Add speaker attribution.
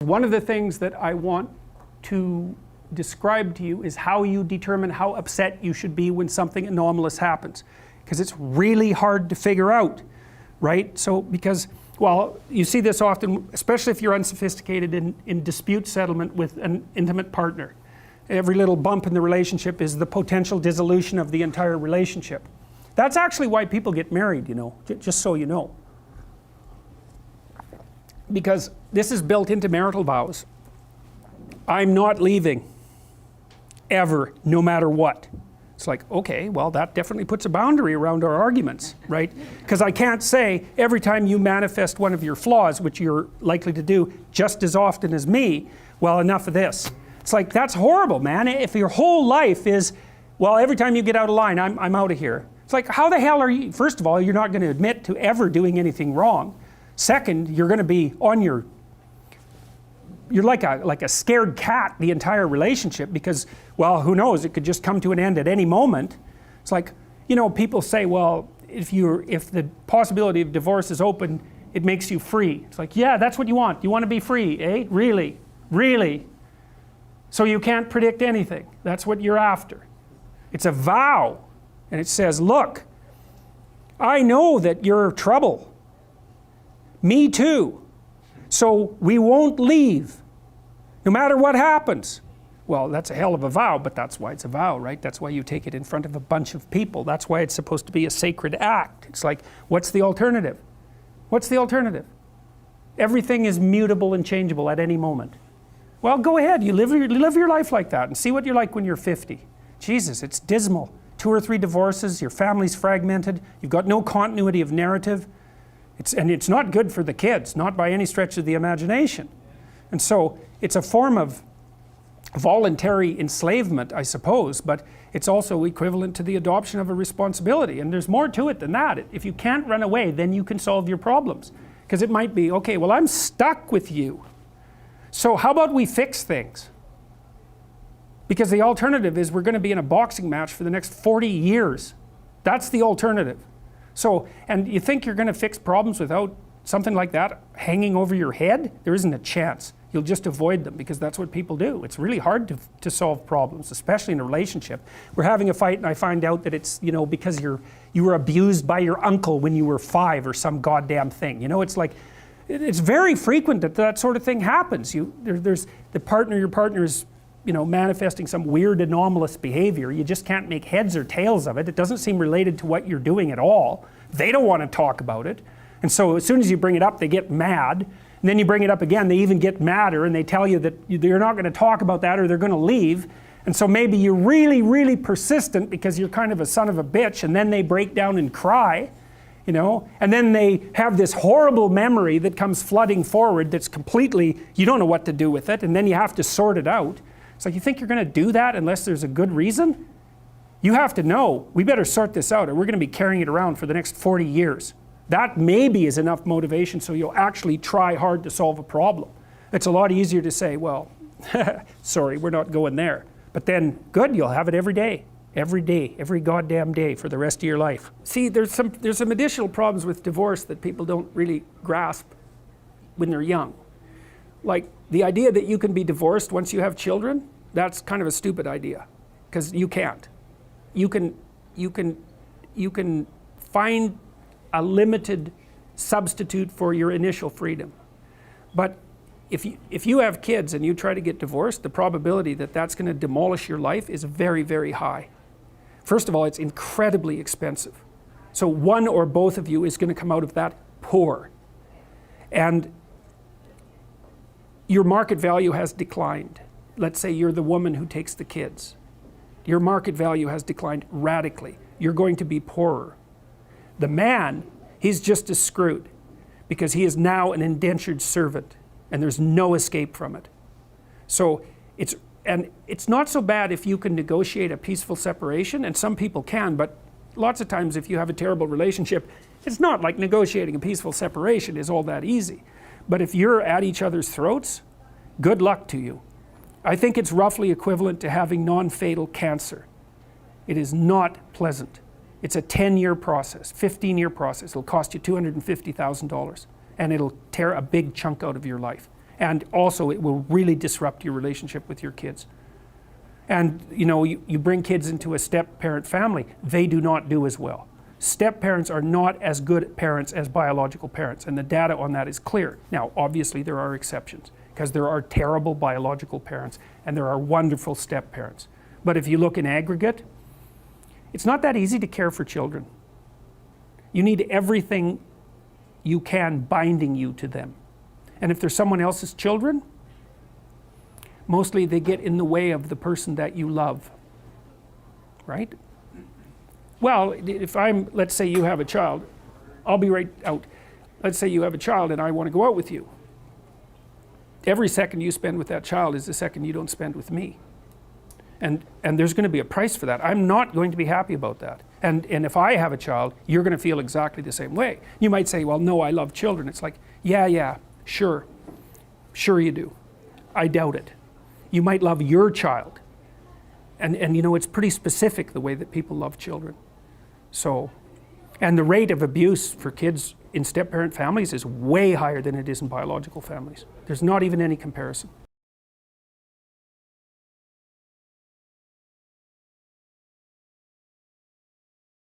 Speaker 1: One of the things that I want to describe to you is how you determine how upset you should be when something anomalous happens, because it's really hard to figure out, right? So because, well, you see this often, especially if you're unsophisticated in dispute settlement with an intimate partner. Every little bump in the relationship is the potential dissolution of the entire relationship. That's actually why people get married, you know, just so you know. Because this is built into marital vows. I'm not leaving, ever, no matter what. It's like, okay, well, that definitely puts a boundary around our arguments, right? Because I can't say every time you manifest one of your flaws, which you're likely to do just as often as me, well, enough of this. It's like, that's horrible, man. If your whole life is, well, every time you get out of line, I'm out of here. It's like, how the hell are you? First of all, you're not going to admit to ever doing anything wrong. Second, you're going to be on you're like a scared cat the entire relationship, because, well, who knows, it could just come to an end at any moment. It's like, you know, people say, well, if the possibility of divorce is open, it makes you free. It's like, yeah, that's what you want. You want to be free, eh? Really? Really? So you can't predict anything. That's what you're after. It's a vow. And it says, look, I know that you're trouble. Me too. So we won't leave, no matter what happens. Well, that's a hell of a vow, but that's why it's a vow, right? That's why you take it in front of a bunch of people. That's why it's supposed to be a sacred act. It's like, what's the alternative? What's the alternative? Everything is mutable and changeable at any moment. Well, go ahead, you live your life like that and see what you're like when you're 50. Jesus, it's dismal. 2 or 3 divorces, your family's fragmented, you've got no continuity of narrative. And it's not good for the kids, not by any stretch of the imagination. And so it's a form of voluntary enslavement, I suppose, but it's also equivalent to the adoption of a responsibility. And there's more to it than that. If you can't run away, then you can solve your problems. Because it might be, okay, well, I'm stuck with you. So how about we fix things? Because the alternative is we're going to be in a boxing match for the next 40 years. That's the alternative. So, and you think you're going to fix problems without something like that hanging over your head? There isn't a chance. You'll just avoid them, because that's what people do. It's really hard to solve problems, especially in a relationship. We're having a fight and I find out that it's, you know, because you were abused by your uncle when you were 5 or some goddamn thing. You know, it's like, it's very frequent that that sort of thing happens. There's your partner is, you know, manifesting some weird anomalous behavior. You just can't make heads or tails of it. It doesn't seem related to what you're doing at all. They don't want to talk about it. And so as soon as you bring it up, they get mad. And then you bring it up again, they even get madder, and they tell you that you're not going to talk about that or they're going to leave. And so maybe you're really, really persistent because you're kind of a son of a bitch, and then they break down and cry, you know, and then they have this horrible memory that comes flooding forward that's completely, you don't know what to do with it, and then you have to sort it out. It's like, you think you're going to do that unless there's a good reason? You have to know, we better sort this out or we're going to be carrying it around for the next 40 years. That maybe is enough motivation so you'll actually try hard to solve a problem. It's a lot easier to say, well, sorry, we're not going there. But then, good, you'll have it every day, every goddamn day for the rest of your life. See, there's some additional problems with divorce that people don't really grasp when they're young. Like, the idea that you can be divorced once you have children, that's kind of a stupid idea, because you can't. You can find a limited substitute for your initial freedom. But if you have kids and you try to get divorced, the probability that that's going to demolish your life is very, very high. First of all, it's incredibly expensive. So one or both of you is going to come out of that poor. And your market value has declined. Let's say you're the woman who takes the kids. Your market value has declined radically. You're going to be poorer. The man, he's just as screwed, because he is now an indentured servant and there's no escape from it. So it's not so bad if you can negotiate a peaceful separation, and some people can, but lots of times if you have a terrible relationship, it's not like negotiating a peaceful separation is all that easy. But if you're at each other's throats, good luck to you. I think it's roughly equivalent to having non-fatal cancer. It is not pleasant. It's a 10-year process, 15-year process. It'll cost you $250,000, and it'll tear a big chunk out of your life. And also it will really disrupt your relationship with your kids. And you know, you bring kids into a step-parent family, they do not do as well. Step-parents are not as good parents as biological parents, and the data on that is clear. Now, obviously there are exceptions, because there are terrible biological parents, and there are wonderful step-parents. But if you look in aggregate, it's not that easy to care for children. You need everything you can binding you to them. And if they're someone else's children, mostly they get in the way of the person that you love, right? Well, if let's say you have a child, I'll be right out. Let's say you have a child and I want to go out with you. Every second you spend with that child is the second you don't spend with me. And there's going to be a price for that. I'm not going to be happy about that. And if I have a child, you're going to feel exactly the same way. You might say, well, no, I love children. It's like, yeah, sure you do. I doubt it. You might love your child. And you know, it's pretty specific the way that people love children. So, and the rate of abuse for kids in step-parent families is way higher than it is in biological families. There's not even any comparison.